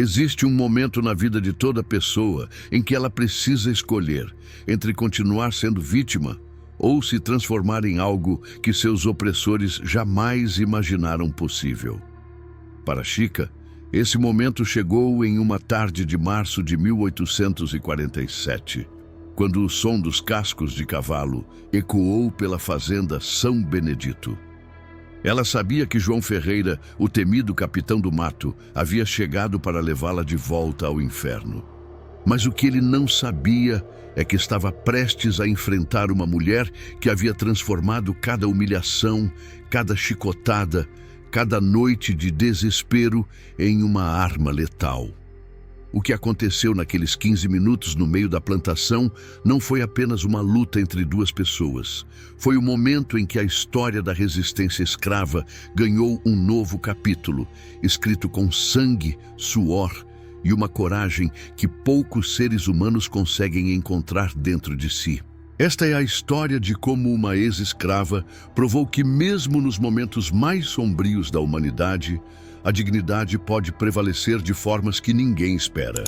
Existe um momento na vida de toda pessoa em que ela precisa escolher entre continuar sendo vítima ou se transformar em algo que seus opressores jamais imaginaram possível. Para Chica, esse momento chegou em uma tarde de março de 1847, quando o som dos cascos de cavalo ecoou pela fazenda São Benedito. Ela sabia que João Ferreira, o temido capitão do mato, havia chegado para levá-la de volta ao inferno. Mas o que ele não sabia é que estava prestes a enfrentar uma mulher que havia transformado cada humilhação, cada chicotada, cada noite de desespero em uma arma letal. O que aconteceu naqueles 15 minutos no meio da plantação não foi apenas uma luta entre duas pessoas. Foi o momento em que a história da resistência escrava ganhou um novo capítulo, escrito com sangue, suor e uma coragem que poucos seres humanos conseguem encontrar dentro de si. Esta é a história de como uma ex-escrava provou que mesmo nos momentos mais sombrios da humanidade, a dignidade pode prevalecer de formas que ninguém espera.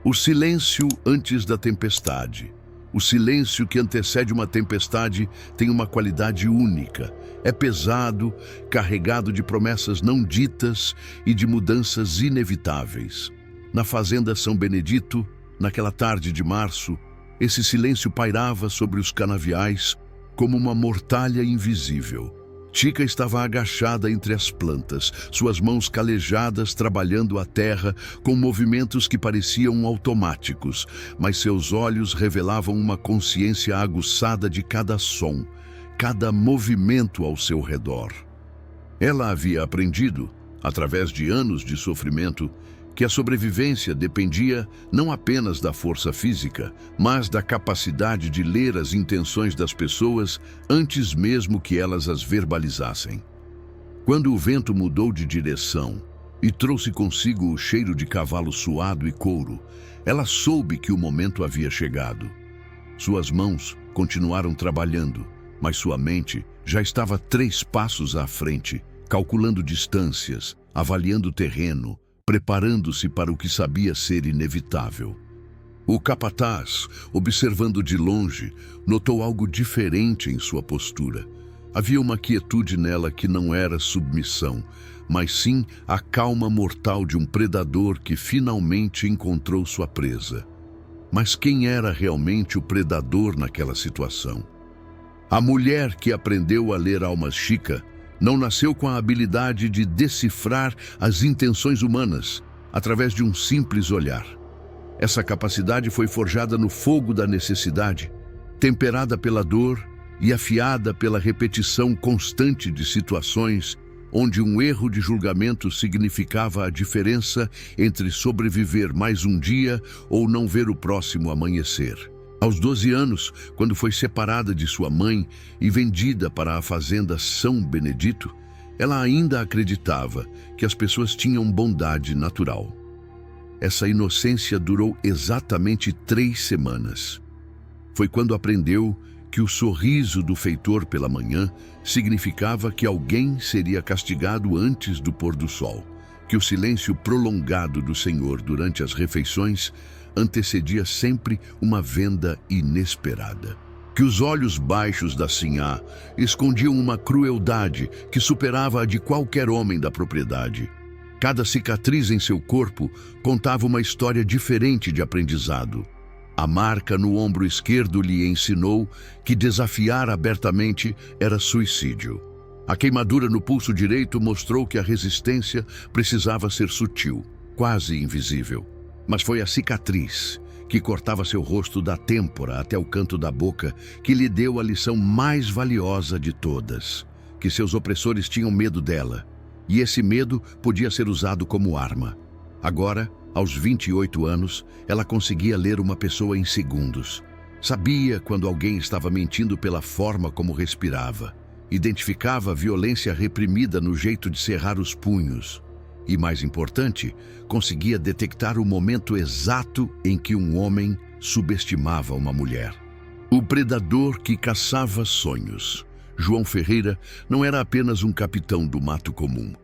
O silêncio antes da tempestade. O silêncio que antecede uma tempestade tem uma qualidade única. É pesado, carregado de promessas não ditas e de mudanças inevitáveis. Na fazenda São Benedito, naquela tarde de março, esse silêncio pairava sobre os canaviais como uma mortalha invisível. Chica estava agachada entre as plantas, suas mãos calejadas trabalhando a terra com movimentos que pareciam automáticos, mas seus olhos revelavam uma consciência aguçada de cada som, cada movimento ao seu redor. Ela havia aprendido, através de anos de sofrimento, que a sobrevivência dependia não apenas da força física, mas da capacidade de ler as intenções das pessoas antes mesmo que elas as verbalizassem. Quando o vento mudou de direção e trouxe consigo o cheiro de cavalo suado e couro, ela soube que o momento havia chegado. Suas mãos continuaram trabalhando, mas sua mente já estava 3 passos à frente, calculando distâncias, avaliando o terreno, preparando-se para o que sabia ser inevitável. O capataz, observando de longe, notou algo diferente em sua postura. Havia uma quietude nela que não era submissão, mas sim a calma mortal de um predador que finalmente encontrou sua presa. Mas quem era realmente o predador naquela situação? A mulher que aprendeu a ler almas Chica não nasceu com a habilidade de decifrar as intenções humanas através de um simples olhar. Essa capacidade foi forjada no fogo da necessidade, temperada pela dor e afiada pela repetição constante de situações onde um erro de julgamento significava a diferença entre sobreviver mais um dia ou não ver o próximo amanhecer. Aos 12 anos, quando foi separada de sua mãe e vendida para a fazenda São Benedito, ela ainda acreditava que as pessoas tinham bondade natural. Essa inocência durou exatamente 3 semanas. Foi quando aprendeu que o sorriso do feitor pela manhã significava que alguém seria castigado antes do pôr do sol, que o silêncio prolongado do Senhor durante as refeições antecedia sempre uma venda inesperada. Que os olhos baixos da sinhá escondiam uma crueldade que superava a de qualquer homem da propriedade. Cada cicatriz em seu corpo contava uma história diferente de aprendizado. A marca no ombro esquerdo lhe ensinou que desafiar abertamente era suicídio. A queimadura no pulso direito mostrou que a resistência precisava ser sutil, quase invisível. Mas foi a cicatriz, que cortava seu rosto da têmpora até o canto da boca, que lhe deu a lição mais valiosa de todas, que seus opressores tinham medo dela, e esse medo podia ser usado como arma. Agora, aos 28 anos, ela conseguia ler uma pessoa em segundos. Sabia quando alguém estava mentindo pela forma como respirava. Identificava a violência reprimida no jeito de cerrar os punhos. E, mais importante, conseguia detectar o momento exato em que um homem subestimava uma mulher. O predador que caçava sonhos. João Ferreira não era apenas um capitão do mato comum.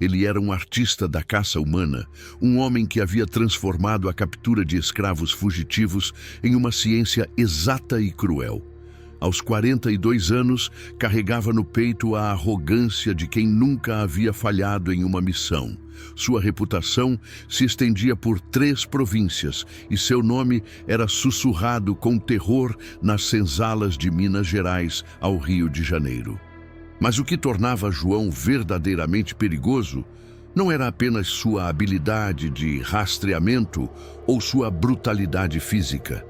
Ele era um artista da caça humana, um homem que havia transformado a captura de escravos fugitivos em uma ciência exata e cruel. Aos 42 anos, carregava no peito a arrogância de quem nunca havia falhado em uma missão. Sua reputação se estendia por 3 províncias e seu nome era sussurrado com terror nas senzalas de Minas Gerais ao Rio de Janeiro. Mas o que tornava João verdadeiramente perigoso não era apenas sua habilidade de rastreamento ou sua brutalidade física.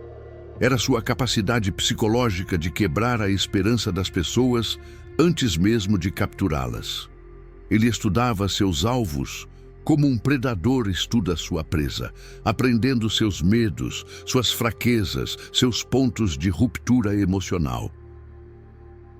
Era sua capacidade psicológica de quebrar a esperança das pessoas antes mesmo de capturá-las. Ele estudava seus alvos como um predador estuda sua presa, aprendendo seus medos, suas fraquezas, seus pontos de ruptura emocional.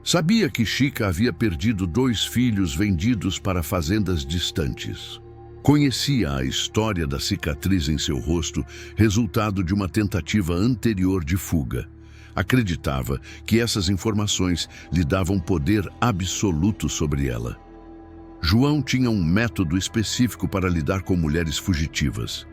Sabia que Chica havia perdido 2 filhos vendidos para fazendas distantes. Conhecia a história da cicatriz em seu rosto, resultado de uma tentativa anterior de fuga. Acreditava que essas informações lhe davam poder absoluto sobre ela. João tinha um método específico para lidar com mulheres fugitivas.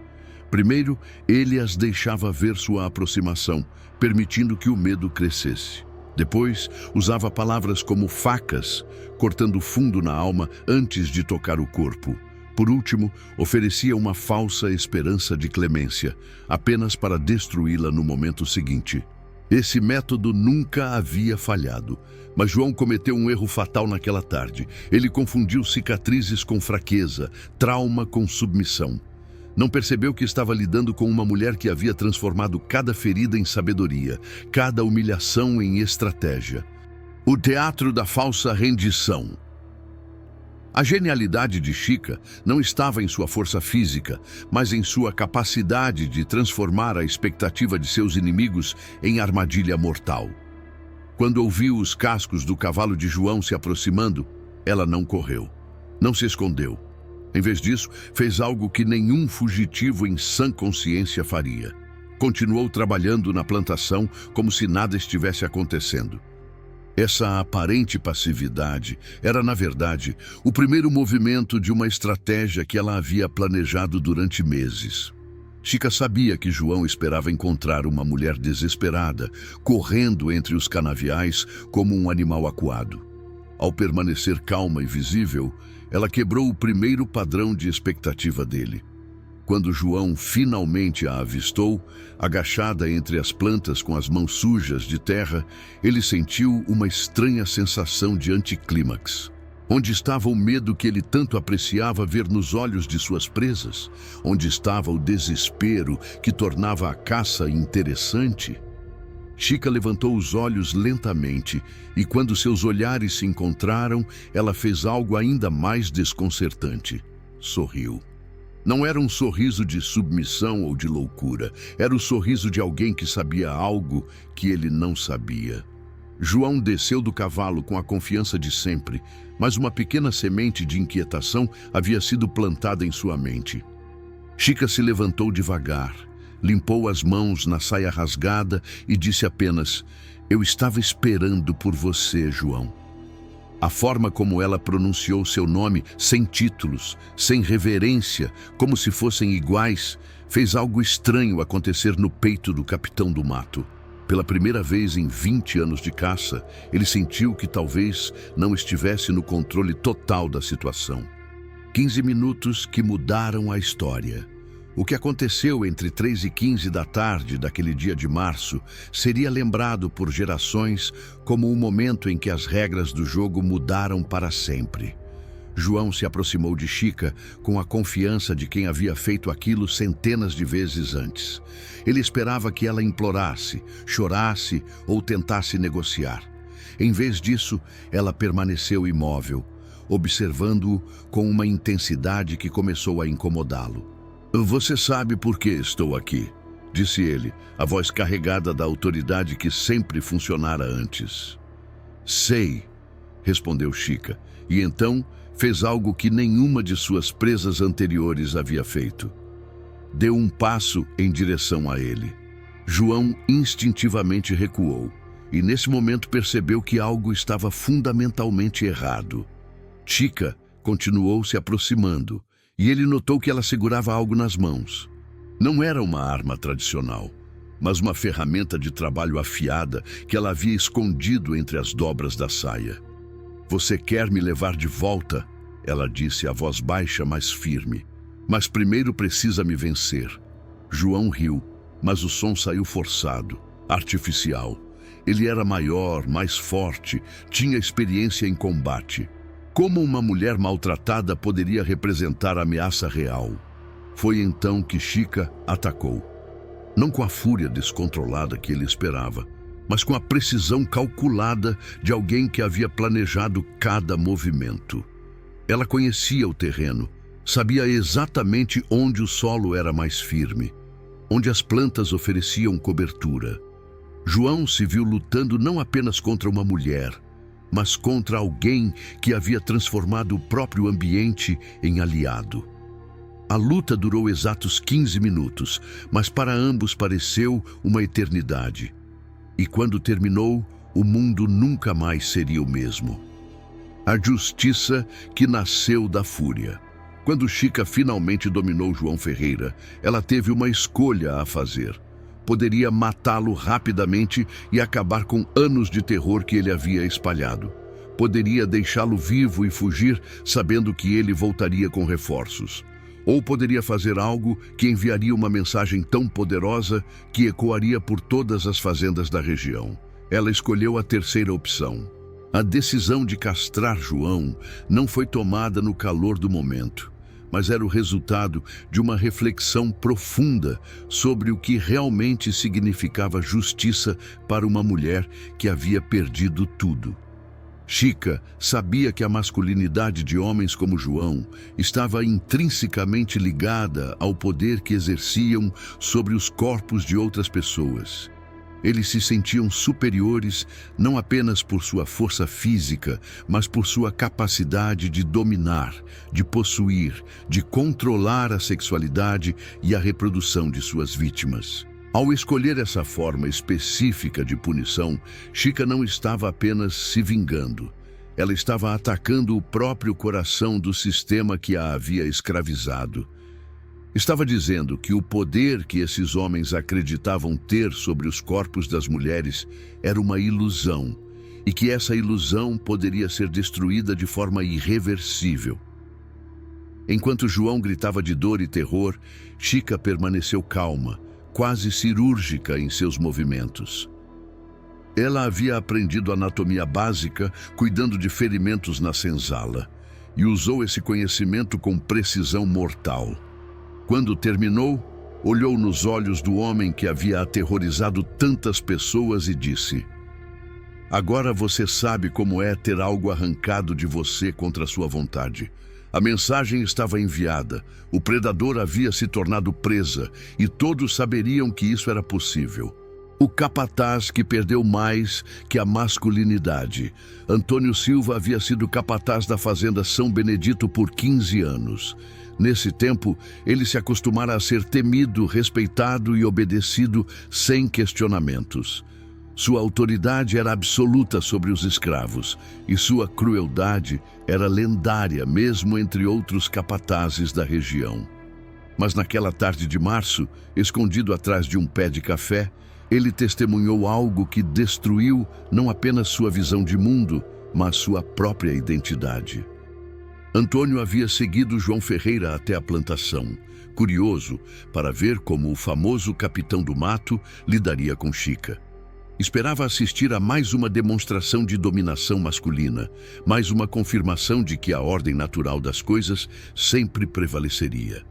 Primeiro, ele as deixava ver sua aproximação, permitindo que o medo crescesse. Depois, usava palavras como facas, cortando fundo na alma antes de tocar o corpo. Por último, oferecia uma falsa esperança de clemência, apenas para destruí-la no momento seguinte. Esse método nunca havia falhado, mas João cometeu um erro fatal naquela tarde. Ele confundiu cicatrizes com fraqueza, trauma com submissão. Não percebeu que estava lidando com uma mulher que havia transformado cada ferida em sabedoria, cada humilhação em estratégia. O teatro da falsa rendição. A genialidade de Chica não estava em sua força física, mas em sua capacidade de transformar a expectativa de seus inimigos em armadilha mortal. Quando ouviu os cascos do cavalo de João se aproximando, ela não correu, não se escondeu. Em vez disso, fez algo que nenhum fugitivo em sã consciência faria. Continuou trabalhando na plantação como se nada estivesse acontecendo. Essa aparente passividade era, na verdade, o primeiro movimento de uma estratégia que ela havia planejado durante meses. Chica sabia que João esperava encontrar uma mulher desesperada, correndo entre os canaviais como um animal acuado. Ao permanecer calma e visível, ela quebrou o primeiro padrão de expectativa dele. Quando João finalmente a avistou, agachada entre as plantas com as mãos sujas de terra, ele sentiu uma estranha sensação de anticlímax. Onde estava o medo que ele tanto apreciava ver nos olhos de suas presas? Onde estava o desespero que tornava a caça interessante? Chica levantou os olhos lentamente e, quando seus olhares se encontraram, ela fez algo ainda mais desconcertante. Sorriu. Não era um sorriso de submissão ou de loucura. Era o sorriso de alguém que sabia algo que ele não sabia. João desceu do cavalo com a confiança de sempre, mas uma pequena semente de inquietação havia sido plantada em sua mente. Chica se levantou devagar, limpou as mãos na saia rasgada e disse apenas: "Eu estava esperando por você, João." A forma como ela pronunciou seu nome, sem títulos, sem reverência, como se fossem iguais, fez algo estranho acontecer no peito do capitão do mato. Pela primeira vez em 20 anos de caça, ele sentiu que talvez não estivesse no controle total da situação. 15 minutos que mudaram a história. O que aconteceu entre 3h15 da tarde daquele dia de março seria lembrado por gerações como o momento em que as regras do jogo mudaram para sempre. João se aproximou de Chica com a confiança de quem havia feito aquilo centenas de vezes antes. Ele esperava que ela implorasse, chorasse ou tentasse negociar. Em vez disso, ela permaneceu imóvel, observando-o com uma intensidade que começou a incomodá-lo. "Você sabe por que estou aqui", disse ele, a voz carregada da autoridade que sempre funcionara antes. "Sei", respondeu Chica, e então fez algo que nenhuma de suas presas anteriores havia feito. Deu um passo em direção a ele. João instintivamente recuou, e nesse momento percebeu que algo estava fundamentalmente errado. Chica continuou se aproximando, e ele notou que ela segurava algo nas mãos. Não era uma arma tradicional, mas uma ferramenta de trabalho afiada que ela havia escondido entre as dobras da saia. "Você quer me levar de volta?" ela disse, a voz baixa, mas firme. "Mas primeiro precisa me vencer." João riu, mas o som saiu forçado, artificial. Ele era maior, mais forte, tinha experiência em combate. Como uma mulher maltratada poderia representar ameaça real? Foi então que Chica atacou. Não com a fúria descontrolada que ele esperava, mas com a precisão calculada de alguém que havia planejado cada movimento. Ela conhecia o terreno, sabia exatamente onde o solo era mais firme, onde as plantas ofereciam cobertura. João se viu lutando não apenas contra uma mulher, mas contra alguém que havia transformado o próprio ambiente em aliado. A luta durou exatos 15 minutos, mas para ambos pareceu uma eternidade. E quando terminou, o mundo nunca mais seria o mesmo. A justiça que nasceu da fúria. Quando Chica finalmente dominou João Ferreira, ela teve uma escolha a fazer. Poderia matá-lo rapidamente e acabar com anos de terror que ele havia espalhado. Poderia deixá-lo vivo e fugir, sabendo que ele voltaria com reforços. Ou poderia fazer algo que enviaria uma mensagem tão poderosa que ecoaria por todas as fazendas da região. Ela escolheu a terceira opção. A decisão de castrar João não foi tomada no calor do momento, mas era o resultado de uma reflexão profunda sobre o que realmente significava justiça para uma mulher que havia perdido tudo. Chica sabia que a masculinidade de homens como João estava intrinsecamente ligada ao poder que exerciam sobre os corpos de outras pessoas. Eles se sentiam superiores não apenas por sua força física, mas por sua capacidade de dominar, de possuir, de controlar a sexualidade e a reprodução de suas vítimas. Ao escolher essa forma específica de punição, Chica não estava apenas se vingando. Ela estava atacando o próprio coração do sistema que a havia escravizado. Estava dizendo que o poder que esses homens acreditavam ter sobre os corpos das mulheres era uma ilusão, e que essa ilusão poderia ser destruída de forma irreversível. Enquanto João gritava de dor e terror, Chica permaneceu calma, quase cirúrgica em seus movimentos. Ela havia aprendido anatomia básica, cuidando de ferimentos na senzala, e usou esse conhecimento com precisão mortal. Quando terminou, olhou nos olhos do homem que havia aterrorizado tantas pessoas e disse: "Agora você sabe como é ter algo arrancado de você contra sua vontade. A mensagem estava enviada, o predador havia se tornado presa e todos saberiam que isso era possível. O capataz que perdeu mais que a masculinidade. Antônio Silva havia sido capataz da fazenda São Benedito por 15 anos. Nesse tempo, ele se acostumara a ser temido, respeitado e obedecido sem questionamentos. Sua autoridade era absoluta sobre os escravos, e sua crueldade era lendária, mesmo entre outros capatazes da região. Mas naquela tarde de março, escondido atrás de um pé de café, ele testemunhou algo que destruiu não apenas sua visão de mundo, mas sua própria identidade. Antônio havia seguido João Ferreira até a plantação, curioso para ver como o famoso capitão do mato lidaria com Chica. Esperava assistir a mais uma demonstração de dominação masculina, mais uma confirmação de que a ordem natural das coisas sempre prevaleceria.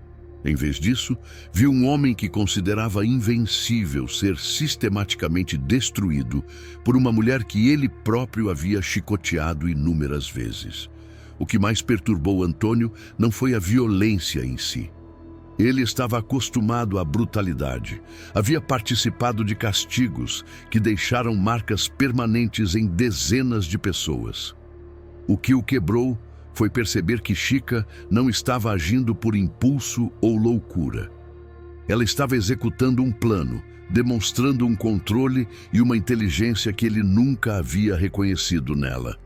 Em vez disso, viu um homem que considerava invencível ser sistematicamente destruído por uma mulher que ele próprio havia chicoteado inúmeras vezes. O que mais perturbou Antônio não foi a violência em si. Ele estava acostumado à brutalidade. Havia participado de castigos que deixaram marcas permanentes em dezenas de pessoas. O que o quebrou foi perceber que Chica não estava agindo por impulso ou loucura. Ela estava executando um plano, demonstrando um controle e uma inteligência que ele nunca havia reconhecido nela.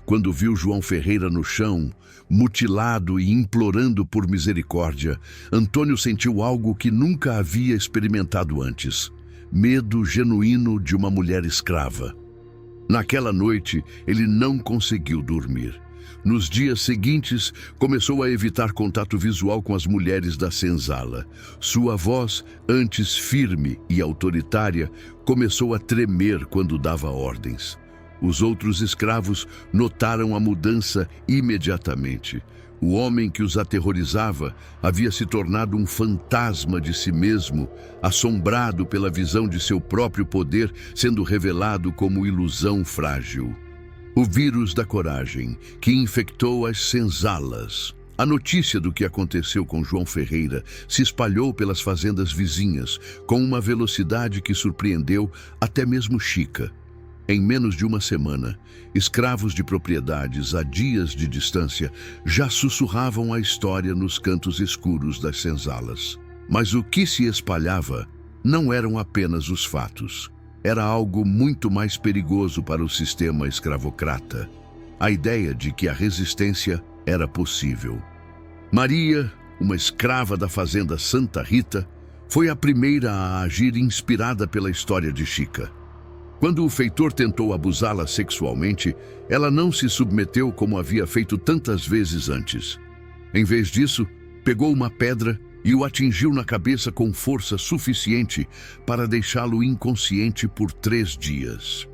Quando viu João Ferreira no chão, mutilado e implorando por misericórdia, Antônio sentiu algo que nunca havia experimentado antes: medo genuíno de uma mulher escrava. Naquela noite, ele não conseguiu dormir. Nos dias seguintes, começou a evitar contato visual com as mulheres da senzala. Sua voz, antes firme e autoritária, começou a tremer quando dava ordens. Os outros escravos notaram a mudança imediatamente. O homem que os aterrorizava havia se tornado um fantasma de si mesmo, assombrado pela visão de seu próprio poder sendo revelado como ilusão frágil. O vírus da coragem, que infectou as senzalas. A notícia do que aconteceu com João Ferreira se espalhou pelas fazendas vizinhas com uma velocidade que surpreendeu até mesmo Chica. Em menos de uma semana, escravos de propriedades a dias de distância já sussurravam a história nos cantos escuros das senzalas. Mas o que se espalhava não eram apenas os fatos. Era algo muito mais perigoso para o sistema escravocrata: a ideia de que a resistência era possível. Maria, uma escrava da fazenda Santa Rita, foi a primeira a agir inspirada pela história de Chica. Quando o feitor tentou abusá-la sexualmente, ela não se submeteu como havia feito tantas vezes antes. Em vez disso, pegou uma pedra e o atingiu na cabeça com força suficiente para deixá-lo inconsciente por 3 dias.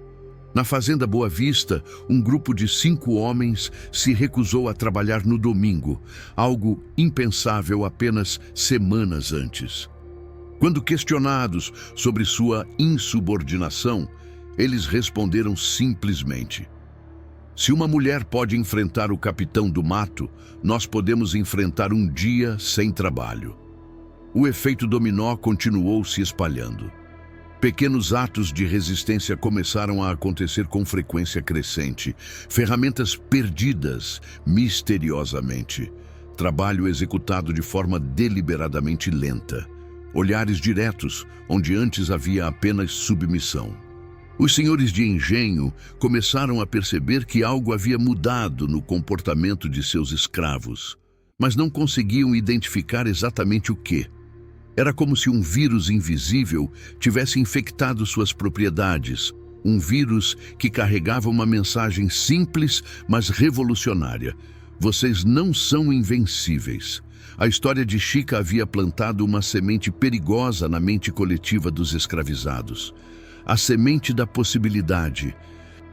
Na fazenda Boa Vista, um grupo de 5 homens se recusou a trabalhar no domingo, algo impensável apenas semanas antes. Quando questionados sobre sua insubordinação, eles responderam simplesmente: se uma mulher pode enfrentar o capitão do mato, nós podemos enfrentar um dia sem trabalho. O efeito dominó continuou se espalhando. Pequenos atos de resistência começaram a acontecer com frequência crescente. Ferramentas perdidas misteriosamente. Trabalho executado de forma deliberadamente lenta. Olhares diretos, onde antes havia apenas submissão. Os senhores de engenho começaram a perceber que algo havia mudado no comportamento de seus escravos, mas não conseguiam identificar exatamente o que. Era como se um vírus invisível tivesse infectado suas propriedades, um vírus que carregava uma mensagem simples, mas revolucionária: vocês não são invencíveis. A história de Chica havia plantado uma semente perigosa na mente coletiva dos escravizados. A semente da possibilidade.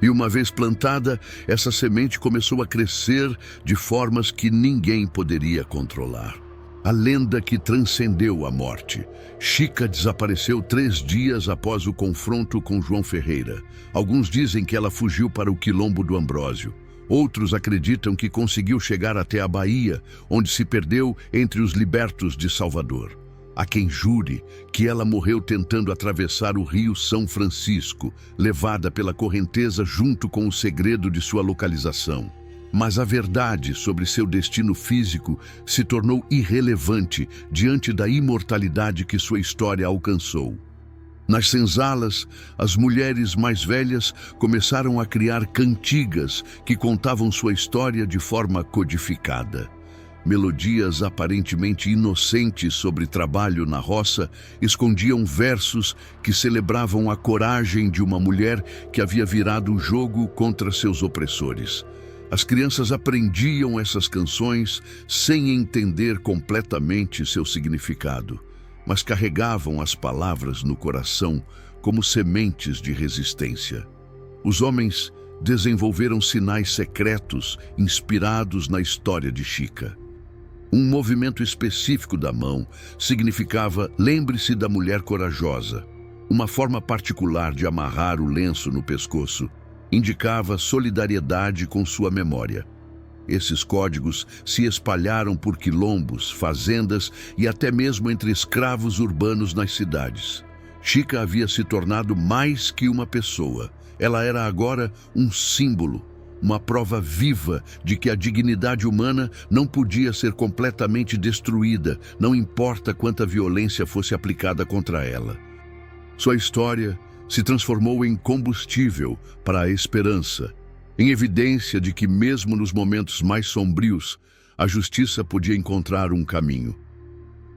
E uma vez plantada, essa semente começou a crescer de formas que ninguém poderia controlar. A lenda que transcendeu a morte. Chica desapareceu 3 dias após o confronto com João Ferreira. Alguns dizem que ela fugiu para o quilombo do Ambrósio. Outros acreditam que conseguiu chegar até a Bahia, onde se perdeu entre os libertos de Salvador. Há quem jure que ela morreu tentando atravessar o rio São Francisco, levada pela correnteza junto com o segredo de sua localização. Mas a verdade sobre seu destino físico se tornou irrelevante diante da imortalidade que sua história alcançou. Nas senzalas, as mulheres mais velhas começaram a criar cantigas que contavam sua história de forma codificada. Melodias aparentemente inocentes sobre trabalho na roça escondiam versos que celebravam a coragem de uma mulher que havia virado o jogo contra seus opressores. As crianças aprendiam essas canções sem entender completamente seu significado, mas carregavam as palavras no coração como sementes de resistência. Os homens desenvolveram sinais secretos inspirados na história de Chica. Um movimento específico da mão significava "lembre-se da mulher corajosa". Uma forma particular de amarrar o lenço no pescoço indicava solidariedade com sua memória. Esses códigos se espalharam por quilombos, fazendas e até mesmo entre escravos urbanos nas cidades. Chica havia se tornado mais que uma pessoa. Ela era agora um símbolo, uma prova viva de que a dignidade humana não podia ser completamente destruída, não importa quanta violência fosse aplicada contra ela. Sua história se transformou em combustível para a esperança. em evidência de que mesmo nos momentos mais sombrios, a justiça podia encontrar um caminho.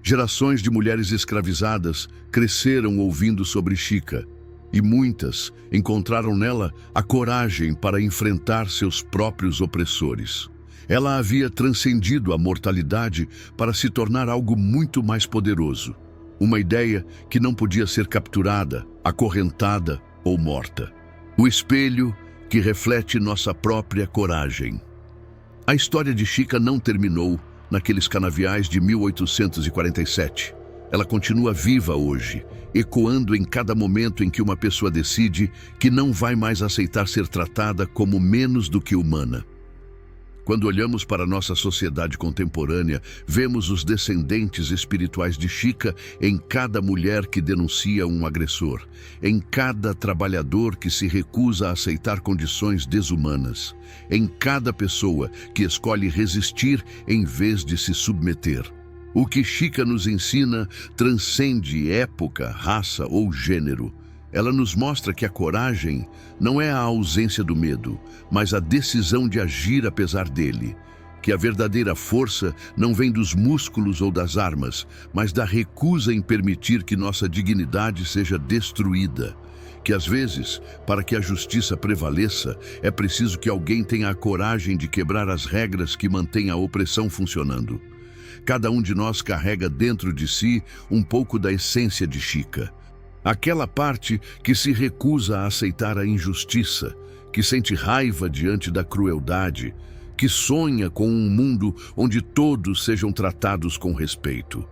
Gerações de mulheres escravizadas cresceram ouvindo sobre Chica, e muitas encontraram nela a coragem para enfrentar seus próprios opressores. Ela havia transcendido a mortalidade para se tornar algo muito mais poderoso. Uma ideia que não podia ser capturada, acorrentada ou morta. O espelho que reflete nossa própria coragem. A história de Chica não terminou naqueles canaviais de 1847. Ela continua viva hoje, ecoando em cada momento em que uma pessoa decide que não vai mais aceitar ser tratada como menos do que humana. Quando olhamos para a nossa sociedade contemporânea, vemos os descendentes espirituais de Chica em cada mulher que denuncia um agressor, em cada trabalhador que se recusa a aceitar condições desumanas, em cada pessoa que escolhe resistir em vez de se submeter. O que Chica nos ensina transcende época, raça ou gênero. Ela nos mostra que a coragem não é a ausência do medo, mas a decisão de agir apesar dele. Que a verdadeira força não vem dos músculos ou das armas, mas da recusa em permitir que nossa dignidade seja destruída. Que às vezes, para que a justiça prevaleça, é preciso que alguém tenha a coragem de quebrar as regras que mantêm a opressão funcionando. Cada um de nós carrega dentro de si um pouco da essência de Chica. Aquela parte que se recusa a aceitar a injustiça, que sente raiva diante da crueldade, que sonha com um mundo onde todos sejam tratados com respeito.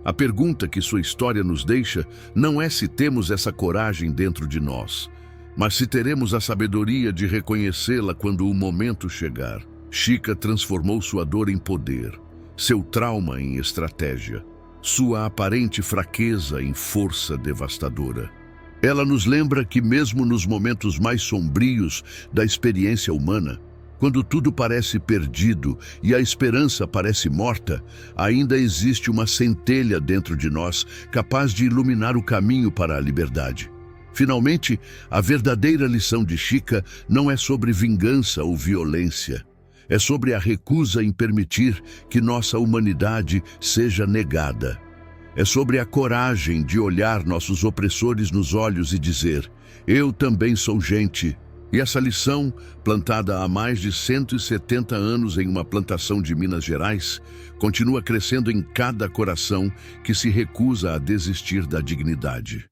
A pergunta que sua história nos deixa não é se temos essa coragem dentro de nós, mas se teremos a sabedoria de reconhecê-la quando o momento chegar. Chica transformou sua dor em poder, seu trauma em estratégia, sua aparente fraqueza em força devastadora. Ela nos lembra que mesmo nos momentos mais sombrios da experiência humana, quando tudo parece perdido e a esperança parece morta, ainda existe uma centelha dentro de nós capaz de iluminar o caminho para a liberdade. Finalmente, a verdadeira lição de Chica não é sobre vingança ou violência. É sobre a recusa em permitir que nossa humanidade seja negada. É sobre a coragem de olhar nossos opressores nos olhos e dizer: eu também sou gente. E essa lição, plantada há mais de 170 anos em uma plantação de Minas Gerais, continua crescendo em cada coração que se recusa a desistir da dignidade.